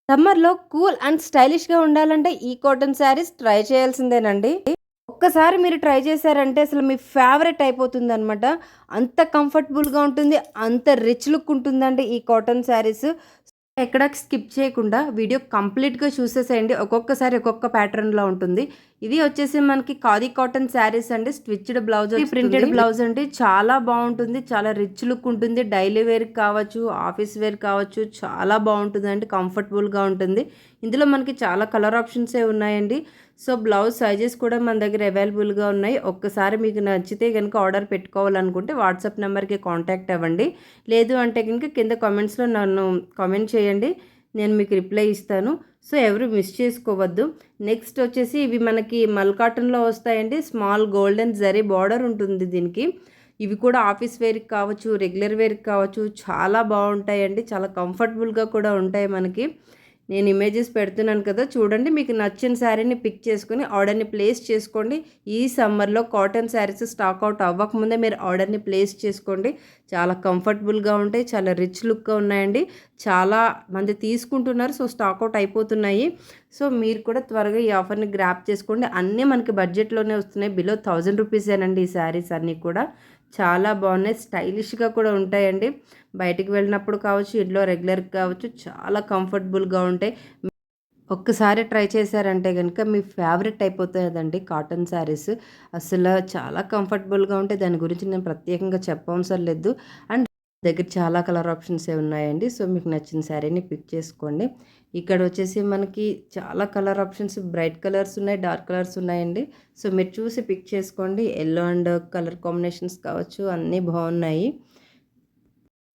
సమ్మర్‌లో cool and స్టైలిష్‌గా ఉండాలంటే ఈ కాటన్ శారీస్ ట్రై చేయాల్సిందేనండి. ఒక్కసారి మీరు ట్రై చేశారంటే అసలు మీ ఫేవరెట్ అయిపోతుందనమాట. అంత కంఫర్టబుల్‌గా ఉంటుంది. అంత రిచ్ లుక్ ఉంటుందండి ఈ కాటన్ శారీస్. ఎక్కడ స్కిప్ చేయకుండా వీడియో కంప్లీట్‌గా చూసేసేయండి. ఒక్కొక్కసారి ఒక్కొక్క ప్యాటర్న్‌లో ఉంటుంది. ఇది వచ్చేసి మనకి ఖాదీ కాటన్ శారీస్ అండి. స్టిచ్డ్ బ్లౌజ్ ప్రింటెడ్ బ్లౌజ్ అండి. చాలా బావుంటుంది. చాలా రిచ్ లుక్ ఉంటుంది. డైలీ వేర్‌కి కావచ్చు, ఆఫీస్ వేర్ కావచ్చు చాలా బావుంటుందండి. కంఫర్టబుల్‌గా ఉంటుంది. ఇందులో మనకి చాలా కలర్ ఆప్షన్సే ఉన్నాయండి. సో, బ్లౌజ్ సైజెస్ కూడా మన దగ్గర అవైలబుల్‌గా ఉన్నాయి. ఒక్కసారి మీకు నచ్చితే గనుక ఆర్డర్ పెట్టుకోవాలనుకుంటే వాట్సాప్ నెంబర్‌కి కాంటాక్ట్ అవ్వండి. లేదు అంటే గనుక కింద కామెంట్స్‌లో నన్ను కామెంట్ చేయండి. నేను మీకు రిప్లై ఇస్తాను. సో, ఎవరు మిస్ చేసుకోవద్దు. నెక్స్ట్ వచ్చేసి ఇవి మనకి మల్ కాటన్‌లో వస్తాయండి. స్మాల్ గోల్డెన్ జరీ బార్డర్ ఉంటుంది దీనికి. ఇవి కూడా ఆఫీస్ వేర్‌కి కావచ్చు, రెగ్యులర్ వేర్‌కి కావచ్చు చాలా బావుంటాయండి. చాలా కంఫర్టబుల్‌గా కూడా ఉంటాయి మనకి. నేను ఇమేజెస్ పెడుతున్నాను కదా! చూడండి. మీకు నచ్చిన శారీని పిక్ చేసుకొని ఆర్డర్‌ని ప్లేస్ చేసుకోండి. ఈ సమ్మర్‌లో కాటన్ శారీస్ స్టాక్ అవుట్ అవ్వకముందే మీరు ఆర్డర్‌ని ప్లేస్ చేసుకోండి. చాలా కంఫర్టబుల్‌గా ఉంటాయి. చాలా రిచ్ లుక్‌గా ఉన్నాయండి. చాలా మంది తీసుకుంటున్నారు. సో, స్టాక్ అవుట్ అయిపోతున్నాయి. సో, మీరు కూడా త్వరగా ఈ ఆఫర్‌ని గ్రాబ్ చేసుకోండి. అన్నీ మనకి బడ్జెట్‌లోనే వస్తున్నాయి. బిలో 1000 రూపీసేనండి ఈ శారీస్ అన్నీ కూడా. చాలా బాగున్నాయి. స్టైలిష్‌గా కూడా ఉంటాయండి. బయటికి వెళ్ళినప్పుడు కావచ్చు, ఇంట్లో రెగ్యులర్‌గా కావచ్చు చాలా కంఫర్టబుల్‌గా ఉంటాయి. ఒక్కసారి ట్రై చేశారంటే గనుక మీ ఫేవరెట్ అయిపోతాదండి కాటన్ శారీస్. అసలు చాలా కంఫర్టబుల్‌గా ఉంటాయి. దాని గురించి నేను ప్రత్యేకంగా చెప్పవసరం లేదు. అండ్ దగ్గర చాలా కలర్ ఆప్షన్సే ఉన్నాయండి. సో, మీకు నచ్చిన శారీని పిక్ చేసుకోండి. ఇక్కడ వచ్చేసి మనకి చాలా కలర్ ఆప్షన్స్ బ్రైట్ కలర్స్ ఉన్నాయి, డార్క్ కలర్స్ ఉన్నాయండి. సో, మీరు చూసి పిక్ చేసుకోండి. యెల్లో అండ్ కలర్ కాంబినేషన్స్ కావచ్చు అన్నీ బాగున్నాయి.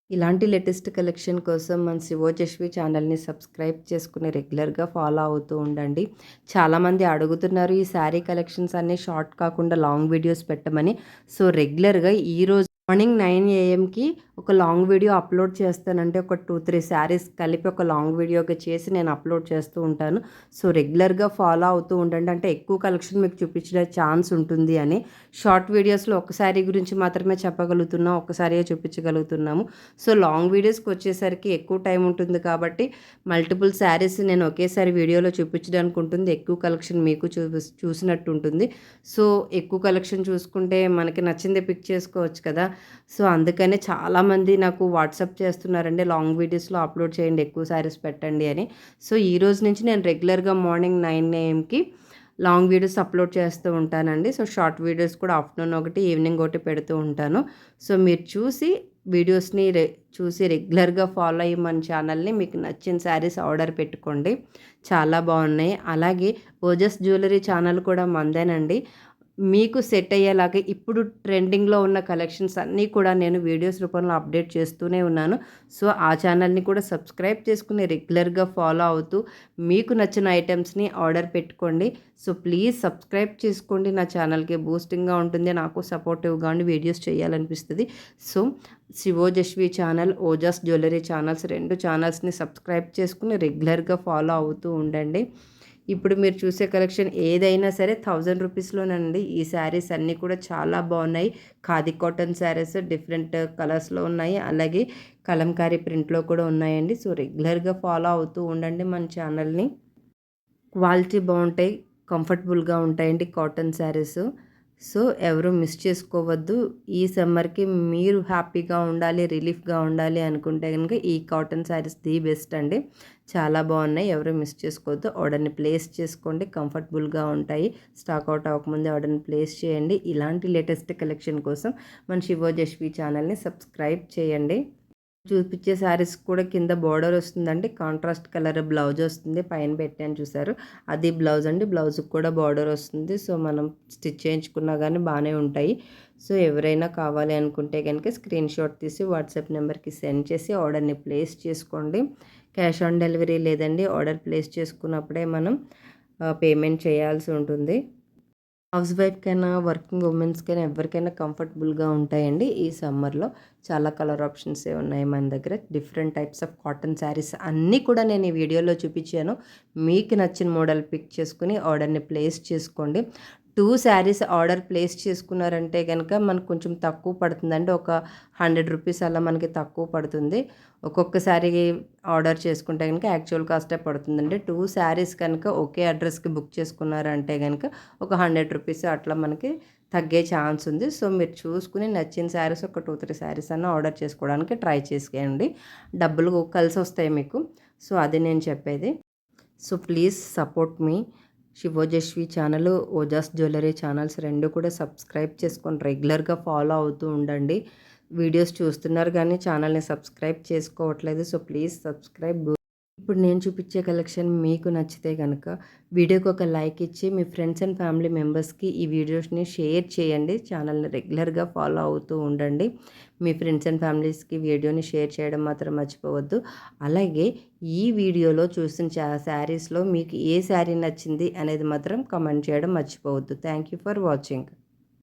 ఇలాంటి లేటెస్ట్ కలెక్షన్ కోసం మన శివోజస్వి ఛానల్ని సబ్స్క్రైబ్ చేసుకుని రెగ్యులర్గా ఫాలో అవుతూ ఉండండి. చాలామంది అడుగుతున్నారు ఈ శారీ కలెక్షన్స్ అన్నీ షార్ట్ కాకుండా లాంగ్ వీడియోస్ పెట్టమని. సో, రెగ్యులర్గా ఈరోజు మార్నింగ్ 9 ఏఎంకి ఒక లాంగ్ వీడియో అప్లోడ్ చేస్తానంటే ఒక 2, 3 శారీస్ కలిపి ఒక లాంగ్ వీడియోగా చేసి నేను అప్లోడ్ చేస్తూ ఉంటాను. సో, రెగ్యులర్గా ఫాలో అవుతూ ఉండండి. అంటే ఎక్కువ కలెక్షన్ మీకు చూపించే ఛాన్స్ ఉంటుంది అని. షార్ట్ వీడియోస్లో ఒక శారీ గురించి మాత్రమే చెప్పగలుగుతున్నాం, ఒక శారీయే చూపించగలుగుతున్నాము. సో, లాంగ్ వీడియోస్కి వచ్చేసరికి ఎక్కువ టైం ఉంటుంది కాబట్టి మల్టిపుల్ శారీస్ నేను ఒకేసారి వీడియోలో చూపించడానికి ఉంటుంది. ఎక్కువ కలెక్షన్ మీకు చూసినట్టు ఉంటుంది. సో, ఎక్కువ కలెక్షన్ చూసుకుంటే మనకి నచ్చిందే పిక్ చేసుకోవచ్చు కదా! సో, అందుకనే చాలామంది నాకు వాట్సాప్ చేస్తున్నారండి. లాంగ్ వీడియోస్‌లో అప్లోడ్ చేయండి, ఎక్కువ శారీస్ పెట్టండి అని. సో, ఈరోజు నుంచి నేను రెగ్యులర్‌గా మార్నింగ్ 9 ఏఎంకి లాంగ్ వీడియోస్ అప్లోడ్ చేస్తూ ఉంటానండి. సో, షార్ట్ వీడియోస్ కూడా ఆఫ్టర్నూన్ ఒకటి, ఈవినింగ్ ఒకటి పెడుతూ ఉంటాను. సో, మీరు వీడియోస్‌ని చూసి రెగ్యులర్‌గా ఫాలో అయ్యి మన ఛానల్‌ని మీకు నచ్చిన శారీస్ ఆర్డర్ పెట్టుకోండి. చాలా బాగున్నాయి. అలాగే ఓజస్ జ్యువెలరీ ఛానల్ కూడా మనదేనండి. మీకు సెట్ అయ్యేలాగా ఇప్పుడు ట్రెండింగ్‌లో ఉన్న కలెక్షన్స్ అన్నీ కూడా నేను వీడియోస్ రూపంలో అప్డేట్ చేస్తూనే ఉన్నాను. సో, ఆ ఛానల్‌ని కూడా సబ్స్క్రైబ్ చేసుకుని రెగ్యులర్‌గా ఫాలో అవుతూ మీకు నచ్చిన ఐటెమ్స్‌ని ఆర్డర్ పెట్టుకోండి. సో, ప్లీజ్ సబ్స్క్రైబ్ చేసుకోండి. నా ఛానల్‌కి బూస్టింగ్‌గా ఉంటుంది. నాకు సపోర్టివ్‌గా ఉండి వీడియోస్ చేయాలనిపిస్తది. So, Shivojasvi channel, Ojas jewellery channels 2 ఛానల్స్‌ని సబ్స్క్రైబ్ చేసుకుని రెగ్యులర్‌గా ఫాలో అవుతూ ఉండండి. ఇప్పుడు మీరు చూసే కలెక్షన్ ఏదైనా సరే 1000 రూపీస్‌లోనండి. ఈ శారీస్ అన్నీ కూడా చాలా బాగున్నాయి. ఖాదీ కాటన్ శారీస్ డిఫరెంట్ కలర్స్‌లో ఉన్నాయి. అలాగే కలంకారీ ప్రింట్‌లో కూడా ఉన్నాయండి. సో, రెగ్యులర్‌గా ఫాలో అవుతూ ఉండండి మన ఛానల్‌ని. క్వాలిటీ బావుంటాయి. కంఫర్టబుల్‌గా ఉంటాయండి కాటన్ శారీసు. సో, ఎవరు మిస్ చేసుకోవద్దు. ఈ సమ్మర్‌కి మీరు హ్యాపీగా ఉండాలి, రిలీఫ్‌గా ఉండాలి అనుకుంటే గనుక ఈ కాటన్ శారీస్ ది బెస్ట్ అండి. చాలా బాగున్నాయి. ఎవరు మిస్ చేసుకోవద్దు. ఆర్డర్‌ని ప్లేస్ చేసుకోండి. కంఫర్టబుల్‌గా ఉంటాయి. స్టాక్ అవుట్ అవ్వకముందే ఆర్డర్‌ని ప్లేస్ చేయండి. ఇలాంటి లేటెస్ట్ కలెక్షన్ కోసం మన శివోజస్వి ఛానల్‌ని సబ్స్క్రైబ్ చేయండి. చూపిచ్చే శారీస్ కూడా కింద బోర్డర్ వస్తుందండి. కాంట్రాస్ట్ కలర్ బ్లౌజ్ వస్తుంది. పైన పెట్టాను చూసారు. అది బ్లౌజ్ అండి. బ్లౌజ్‌కి కూడా బోర్డర్ వస్తుంది. సో, మనం స్టిచ్ చేయించుకున్నా గానీ బానే ఉంటాయి. సో, ఎవరైనా కావాలి అనుకుంటే గనుక స్క్రీన్‌షాట్ తీసి వాట్సాప్ నెంబర్‌కి సెండ్ చేసి ఆర్డర్‌ని ప్లేస్ చేసుకోండి. క్యాష్ ఆన్ డెలివరీ లేదండి. ఆర్డర్ ప్లేస్ చేసుకున్నప్పుడే మనం పేమెంట్ చేయాల్సి ఉంటుంది. హౌస్ వైఫ్‌కైనా, వర్కింగ్ ఉమెన్స్‌కైనా ఎవరికైనా కంఫర్టబుల్‌గా ఉంటాయండి. ఈ సమ్మర్‌లో చాలా కలర్ ఆప్షన్సే ఉన్నాయి మన దగ్గర. Different types of cotton saris అన్నీ కూడా నేను ఈ వీడియోలో చూపించాను. మీకు నచ్చిన మోడల్ పిక్ చేసుకొని ఆర్డర్‌ని ప్లేస్ చేసుకోండి. 2 శారీస్ ఆర్డర్ ప్లేస్ చేసుకున్నారంటే గనక మనకు కొంచెం తక్కువ పడుతుందండి. ఒక 100 రూపీస్ అలా మనకి తక్కువ పడుతుంది. ఒక్కొక్క శారీ ఆర్డర్ చేసుకుంటే గనక యాక్చువల్ కాస్టే పడుతుందండి. 2 శారీస్ కనుక ఒకే అడ్రస్‌కి బుక్ చేసుకున్నారంటే గనక ఒక 100 రూపీస్ అట్లా మనకి తగ్గే ఛాన్స్ ఉంది. సో, మీరు చూసుకుని నచ్చిన శారీస్ ఒక 2, 3 శారీస్ అన్నా ఆర్డర్ చేసుకోవడానికి ట్రై చేసేయండి. డబ్బులు కలిసొస్తాయి మీకు. సో, అది నేను చెప్పేది. So, please support me. Shivojasvi channel, Ojas jewellery channels 2 కూడా సబ్స్క్రైబ్ చేసుకొని రెగ్యులర్‌గా ఫాలో అవుతూ ఉండండి. వీడియోస్ చూస్తున్నారు కానీ ఛానల్‌ని సబ్స్క్రైబ్ చేసుకోవట్లేదు. So, please subscribe. ఇప్పుడు నేను చూపించే కలెక్షన్ మీకు నచ్చితే గనక వీడియోకి ఒక లైక్ ఇచ్చి మీ ఫ్రెండ్స్ అండ్ ఫ్యామిలీ మెంబర్స్కి ఈ వీడియోస్ని షేర్ చేయండి. ఛానల్ని రెగ్యులర్గా ఫాలో అవుతూ ఉండండి. మీ ఫ్రెండ్స్ అండ్ ఫ్యామిలీస్కి వీడియోని షేర్ చేయడం మాత్రం మర్చిపోవద్దు. అలాగే ఈ వీడియోలో చూసిన శారీస్లో మీకు ఏ శారీ నచ్చింది అనేది మాత్రం కామెంట్ చేయడం మర్చిపోవద్దు. Thank you for watching.